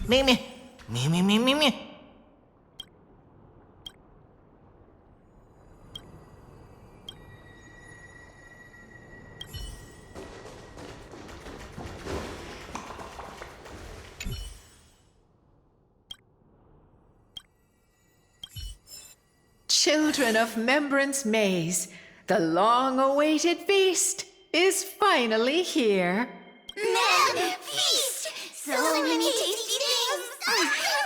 Me. Children of Membrance Maze, the long-awaited feast is finally here. Man, feast! So many tasty things! I'm so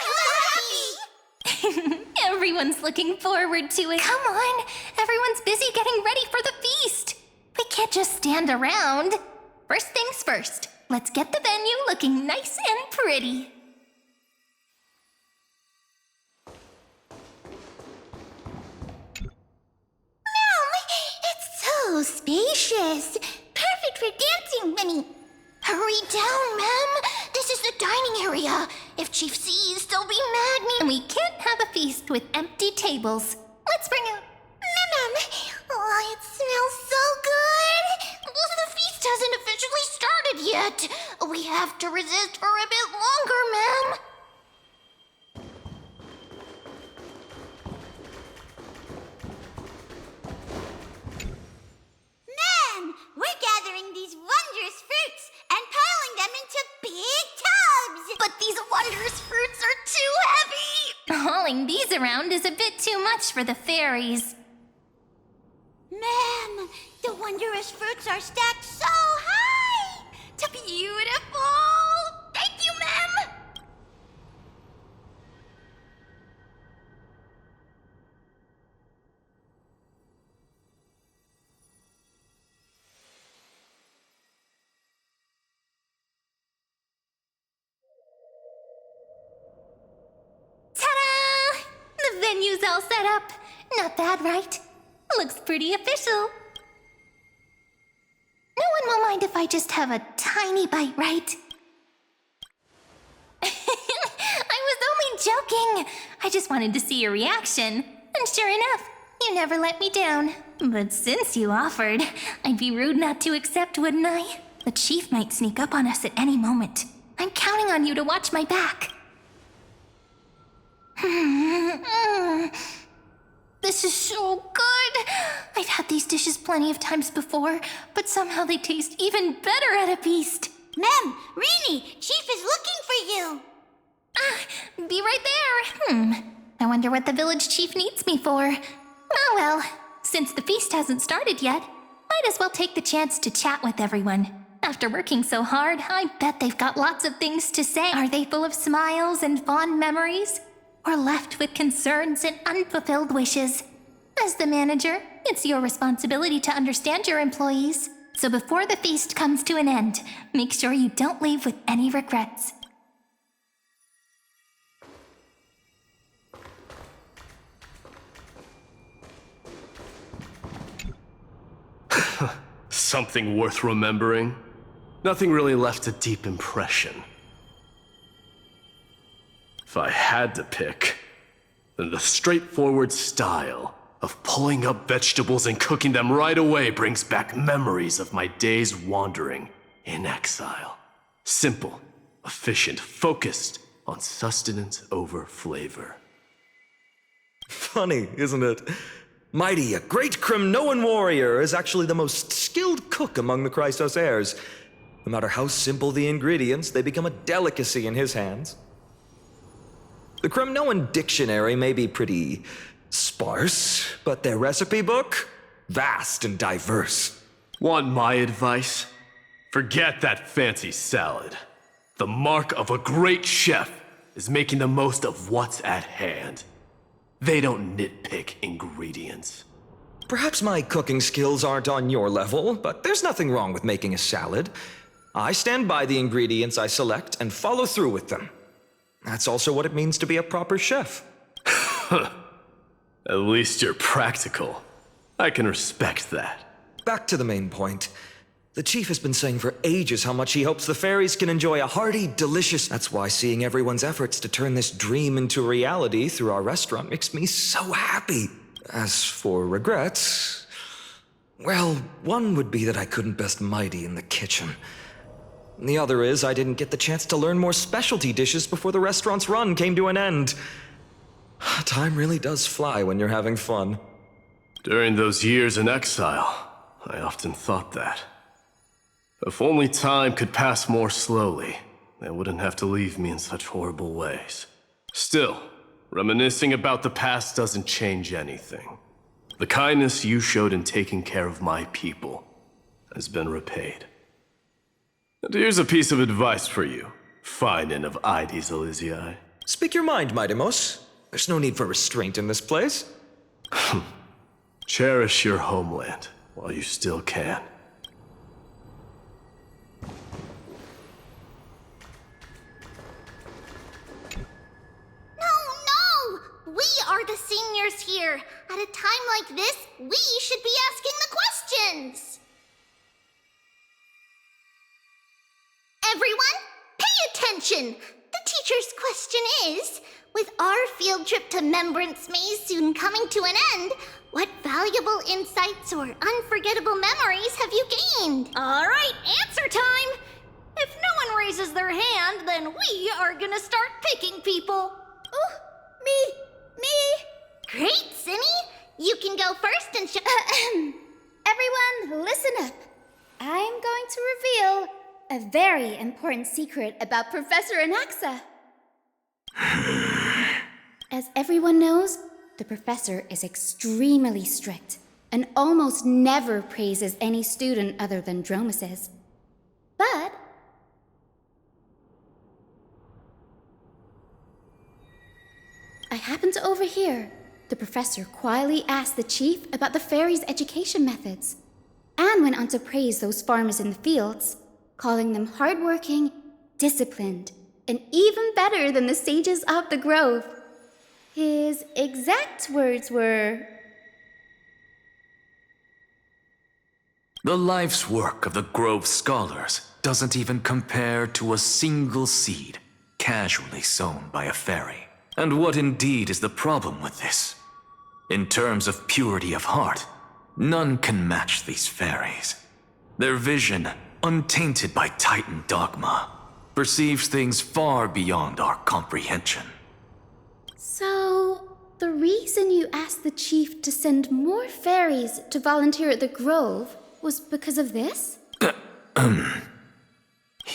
happy! Everyone's looking forward to it. Come on! Everyone's busy getting ready for the feast. We can't just stand around. First things first, let's get the venue looking nice and pretty. It's so spacious. Perfect for dancing, Minnie. Hurry down, ma'am. This is the dining area. If Chief sees, they'll be mad me. And we can't have a feast with empty tables. Let's bring out... Ma'am, oh, it smells so good. The feast hasn't officially started yet. We have to resist for a bit longer, ma'am. We're gathering these wondrous fruits and piling them into big tubs! But these wondrous fruits are too heavy! Hauling these kids around is a bit too much for the fairies. Ma'am, the wondrous fruits are stacked so high! Beautiful! Thank you, ma'am! Ta-da! The venue's all set up. Not bad, right? Looks pretty official. No one will mind if I just have a tiny bite, right? I was only joking. I just wanted to see your reaction. And sure enough, you never let me down. But since you offered, I'd be rude not to accept, wouldn't I? The chief might sneak up on us at any moment. I'm counting on you to watch my back. This is so good! I've had these dishes plenty of times before, but somehow they taste even better at a feast. Ma'am, Rini, Chief is looking for you. Be right there. I wonder what the village chief needs me for. Oh well, since the feast hasn't started yet, might as well take the chance to chat with everyone. After working so hard, I bet they've got lots of things to say. Are they full of smiles and fond memories? Or left with concerns and unfulfilled wishes? As the manager, it's your responsibility to understand your employees. So before the feast comes to an end, make sure you don't leave with any regrets. Something worth remembering? Nothing really left a deep impression. If I had to pick, then the straightforward style of pulling up vegetables and cooking them right away brings back memories of my days wandering in exile. Simple, efficient, focused on sustenance over flavor. Funny, isn't it? Mighty, a great Kremnoan warrior, is actually the most skilled cook among the Chrysos heirs. No matter how simple the ingredients, they become a delicacy in his hands. The Kremnoan dictionary may be pretty sparse, but their recipe book, vast and diverse. Want my advice? Forget that fancy salad. The mark of a great chef is making the most of what's at hand. They don't nitpick ingredients. Perhaps my cooking skills aren't on your level, but there's nothing wrong with making a salad. I stand by the ingredients I select and follow through with them. That's also what it means to be a proper chef. At least you're practical. I can respect that. Back to the main point. The chief has been saying for ages how much he hopes the fairies can enjoy a hearty, delicious... That's why seeing everyone's efforts to turn this dream into reality through our restaurant makes me so happy. As for regrets... Well, one would be that I couldn't best Mighty in the kitchen. The other is I didn't get the chance to learn more specialty dishes before the restaurant's run came to an end. Time really does fly when you're having fun. During those years in exile, I often thought that. If only time could pass more slowly, they wouldn't have to leave me in such horrible ways. Still, reminiscing about the past doesn't change anything. The kindness you showed in taking care of my people has been repaid. And here's a piece of advice for you, Finin of Ides Elysiae. Speak your mind, Midemos. There's no need for restraint in this place. Cherish your homeland while you still can. No! We are the seniors here. At a time like this, we should be asking the questions. Everyone, pay attention! The teacher's question is, with our field trip to Membrance Maze soon coming to an end, what valuable insights or unforgettable memories have you gained? All right, answer time! If no one raises their hand, then we are gonna start picking people. Oh, me. Great, Cinny. You can go first and Everyone, listen up. I'm going to reveal a very important secret about Professor Anaxa. As everyone knows, the professor is extremely strict and almost never praises any student other than Dromuses. But I happened to overhear the professor quietly asked the chief about the fairies' education methods, and went on to praise those farmers in the fields, calling them hardworking, disciplined, and even better than the sages of the grove. His exact words were, The life's work of the Grove scholars doesn't even compare to a single seed casually sown by a fairy. And what indeed is the problem with this? In terms of purity of heart, none can match these fairies. Their vision, untainted by Titan dogma, perceives things far beyond our comprehension. So, the reason you asked the chief to send more fairies to volunteer at the Grove was because of this?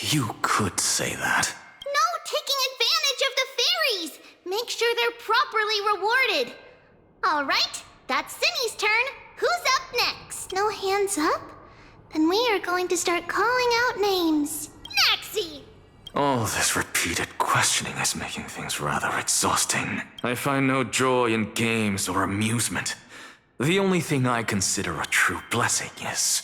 You could say that. No taking advantage of the fairies! Make sure they're properly rewarded. All right, that's Cindy's turn. Who's up next? No hands up? Then we are going to start calling out names. Naxie! All this repeated questioning is making things rather exhausting. I find no joy in games or amusement. The only thing I consider a true blessing is...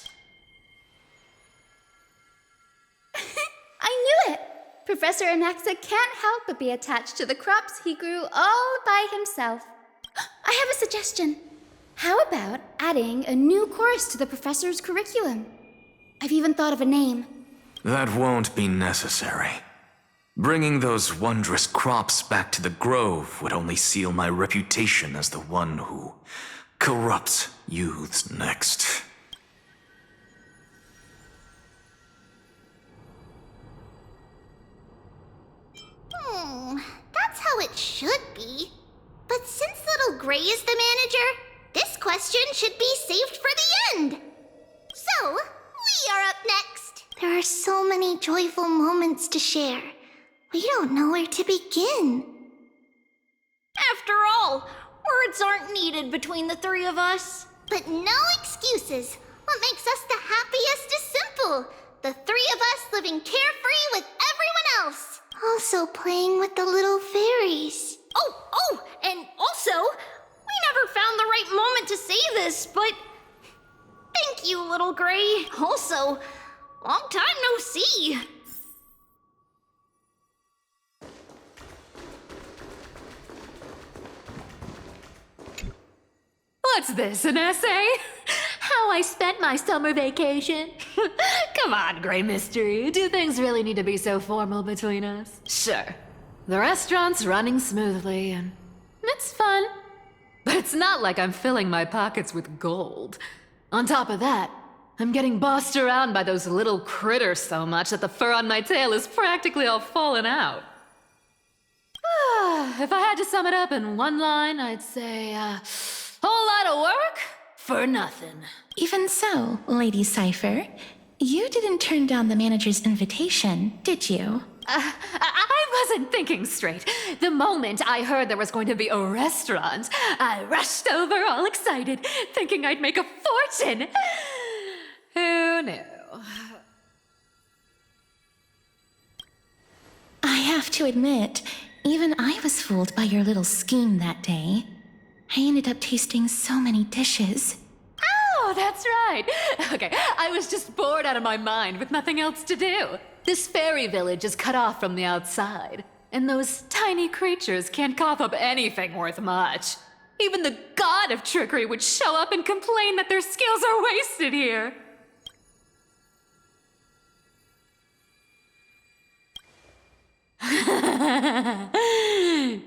I knew it! Professor Anaxa can't help but be attached to the crops he grew all by himself. I have a suggestion. How about adding a new course to the professor's curriculum? I've even thought of a name. That won't be necessary. Bringing those wondrous crops back to the Grove would only seal my reputation as the one who corrupts youths next. That's how it should be. But since Little Gray is the manager, this question should be saved for the end. So, we are up next. There are so many joyful moments to share. We don't know where to begin. After all, words aren't needed between the three of us. But no excuses. What makes us the happiest is simple. The three of us living carefree with everyone else. Also playing with the little fairies. Oh, and also, we never found the right moment to say this, but thank you, Little Gray. Also, long time no see. What's this, an essay? How I spent my summer vacation? Come on, Grey Mystery. Do things really need to be so formal between us? Sure. The restaurant's running smoothly, and it's fun. But it's not like I'm filling my pockets with gold. On top of that, I'm getting bossed around by those little critters so much that the fur on my tail is practically all fallen out. If I had to sum it up in one line, I'd say, whole lot of work for nothing. Even so, Lady Cypher, you didn't turn down the manager's invitation, did you? I wasn't thinking straight. The moment I heard there was going to be a restaurant, I rushed over all excited, thinking I'd make a fortune. Who knew? I have to admit, even I was fooled by your little scheme that day. I ended up tasting so many dishes. Oh, that's right. Okay, I was just bored out of my mind with nothing else to do. This fairy village is cut off from the outside, and those tiny creatures can't cough up anything worth much. Even the god of trickery would show up and complain that their skills are wasted here.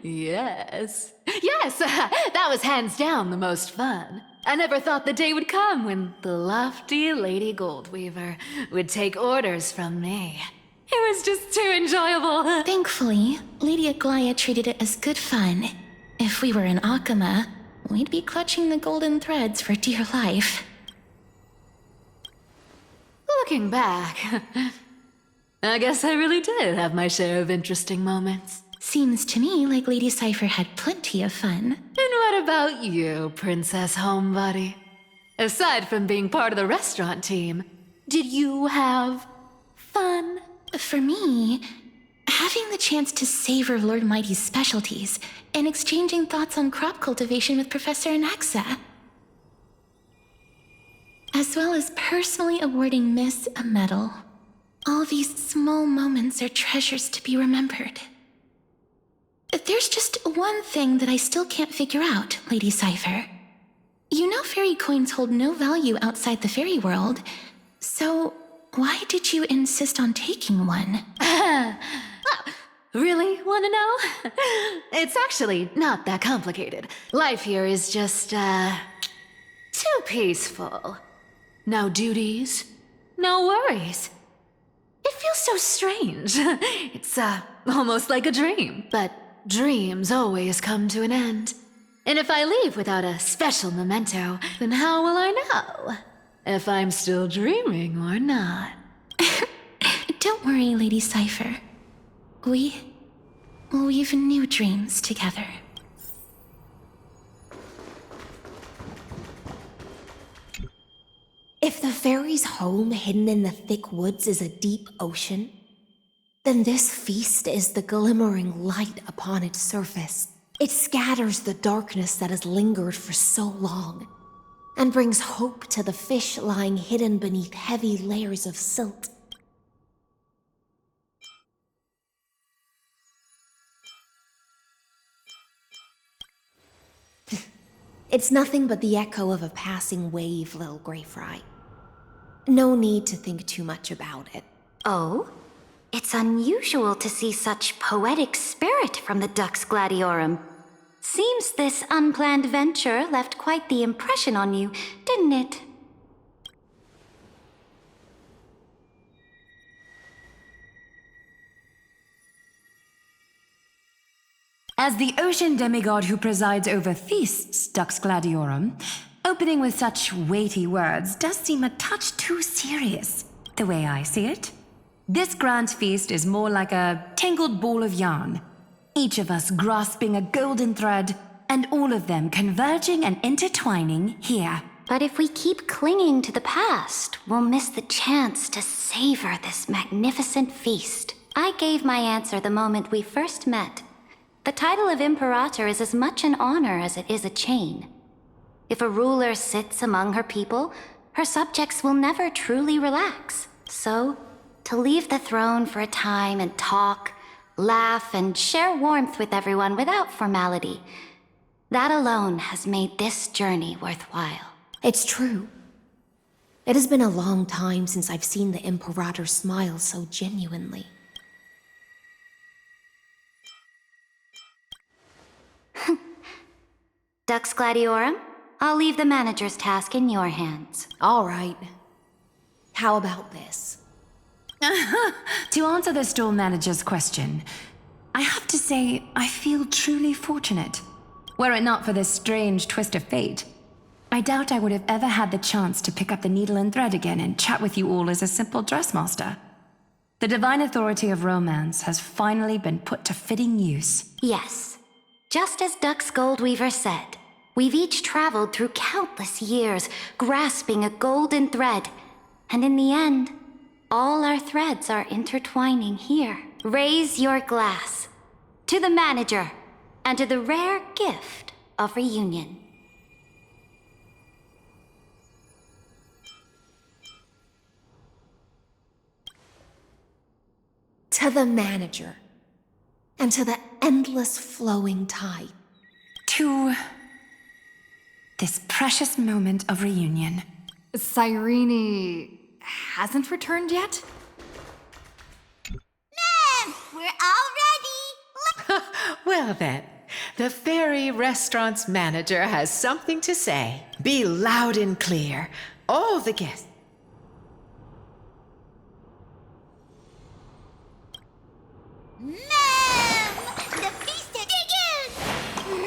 Yes, that was hands down the most fun. I never thought the day would come when the lofty Lady Goldweaver would take orders from me. It was just too enjoyable. Thankfully, Lady Aglaia treated it as good fun. If we were in Akama, we'd be clutching the golden threads for dear life. Looking back, I guess I really did have my share of interesting moments. Seems to me like Lady Cypher had plenty of fun. And what about you, Princess Homebody? Aside from being part of the restaurant team, did you have fun? For me, having the chance to savor Lord Mighty's specialties and exchanging thoughts on crop cultivation with Professor Anaxa, as well as personally awarding Miss a medal. All these small moments are treasures to be remembered. There's just one thing that I still can't figure out, Lady Cypher. You know fairy coins hold no value outside the fairy world, so why did you insist on taking one? Really want to know? It's actually not that complicated. Life here is just, too peaceful. No duties, no worries. It feels so strange. It's, almost like a dream. But dreams always come to an end. And if I leave without a special memento, then how will I know if I'm still dreaming or not? Don't worry, Lady Cypher. We'll weave new dreams together. If the fairy's home hidden in the thick woods is a deep ocean, then this feast is the glimmering light upon its surface. It scatters the darkness that has lingered for so long, and brings hope to the fish lying hidden beneath heavy layers of silt. It's nothing but the echo of a passing wave, little Gray Fry. No need to think too much about it. Oh? It's unusual to see such poetic spirit from the Dux Gladiorum. Seems this unplanned venture left quite the impression on you, didn't it? As the ocean demigod who presides over feasts, Dux Gladiorum, opening with such weighty words does seem a touch too serious, the way I see it. This grand feast is more like a tangled ball of yarn, each of us grasping a golden thread, and all of them converging and intertwining here. But if we keep clinging to the past, we'll miss the chance to savor this magnificent feast. I gave my answer the moment we first met. The title of Imperator is as much an honor as it is a chain. If a ruler sits among her people, her subjects will never truly relax. So, to leave the throne for a time and talk, laugh, and share warmth with everyone without formality, that alone has made this journey worthwhile. It's true. It has been a long time since I've seen the Imperator smile so genuinely. Dux Gladiorum, I'll leave the manager's task in your hands. All right. How about this? To answer the store manager's question, I have to say I feel truly fortunate. Were it not for this strange twist of fate, I doubt I would have ever had the chance to pick up the needle and thread again and chat with you all as a simple dressmaster. The divine authority of romance has finally been put to fitting use. Yes. Just as Dux Goldweaver said, we've each traveled through countless years, grasping a golden thread, and in the end, all our threads are intertwining here. Raise your glass to the manager and to the rare gift of reunion. To the manager, and to the endless flowing tide. To this precious moment of reunion. Cyrene hasn't returned yet? Ma'am, we're all ready. Well then, the Fairy Restaurant's manager has something to say. Be loud and clear. All the guests. Ma'am, the feast begins.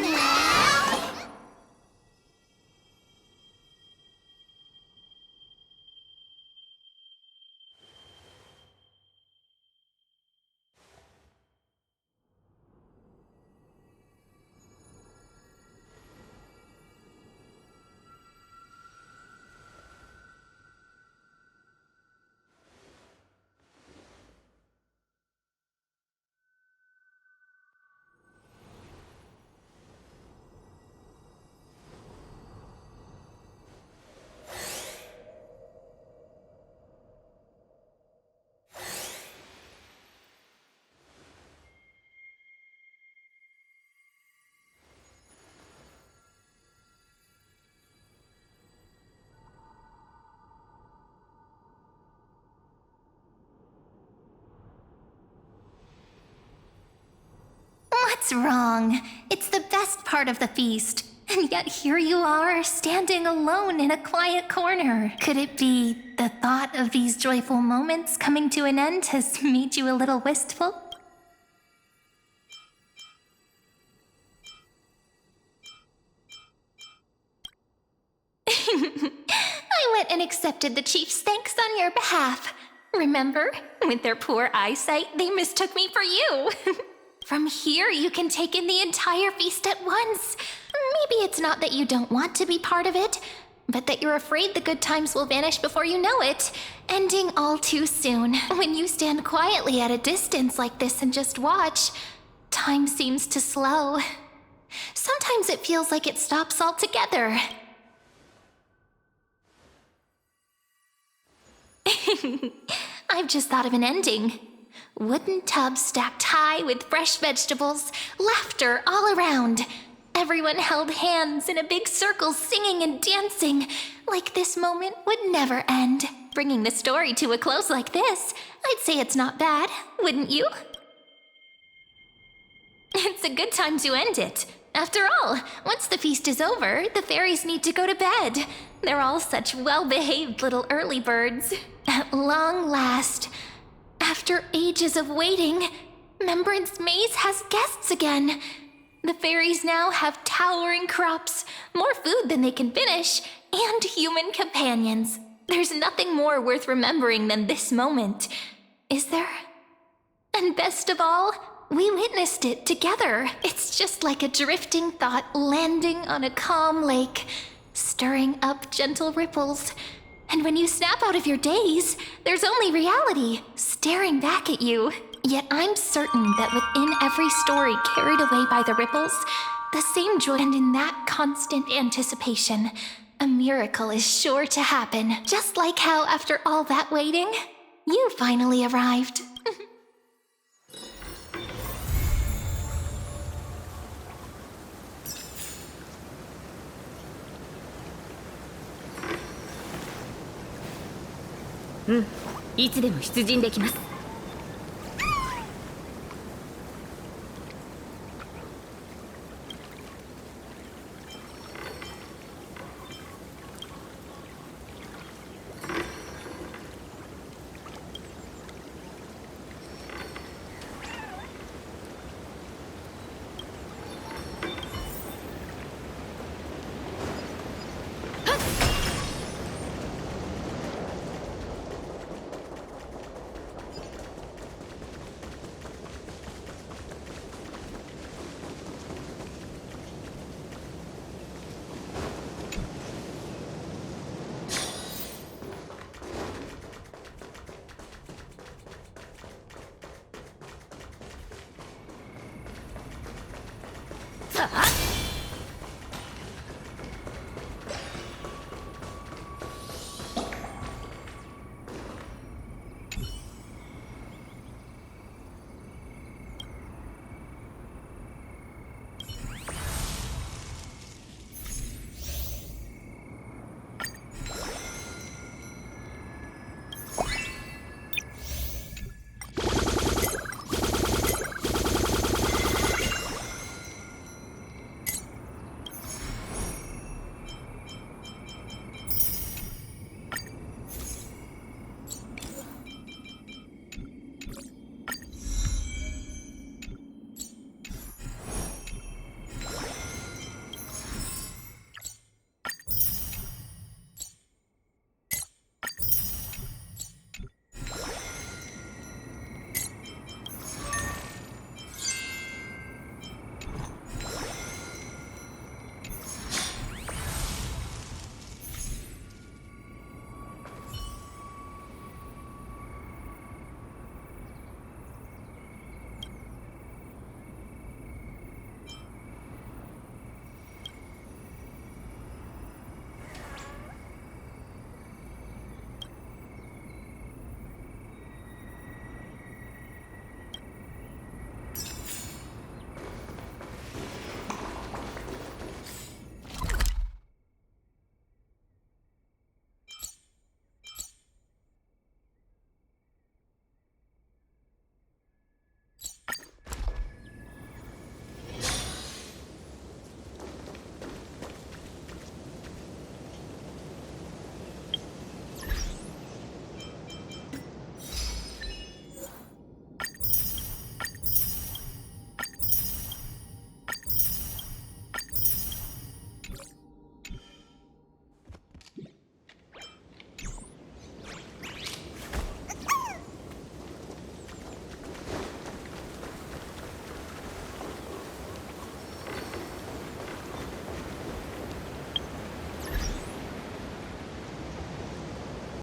Ma'am. What's wrong? It's the best part of the feast. And yet here you are, standing alone in a quiet corner. Could it be the thought of these joyful moments coming to an end has made you a little wistful? I went and accepted the chief's thanks on your behalf. Remember? With their poor eyesight, they mistook me for you. From here, you can take in the entire feast at once. Maybe it's not that you don't want to be part of it, but that you're afraid the good times will vanish before you know it, ending all too soon. When you stand quietly at a distance like this and just watch, time seems to slow. Sometimes it feels like it stops altogether. I've just thought of an ending. Wooden tubs stacked high with fresh vegetables, laughter all around. Everyone held hands in a big circle singing and dancing, like this moment would never end. Bringing the story to a close like this, I'd say it's not bad, wouldn't you? It's a good time to end it. After all, once the feast is over, the fairies need to go to bed. They're all such well-behaved little early birds. At long last, after ages of waiting, Remembrance Maze has guests again. The fairies now have towering crops, more food than they can finish, and human companions. There's nothing more worth remembering than this moment, is there? And best of all, we witnessed it together. It's just like a drifting thought landing on a calm lake, stirring up gentle ripples. And when you snap out of your daze, there's only reality staring back at you. Yet I'm certain that within every story carried away by the ripples, the same joy, and in that constant anticipation, a miracle is sure to happen. Just like how after all that waiting, you finally arrived. Hmm. いつでも出陣できます。さあ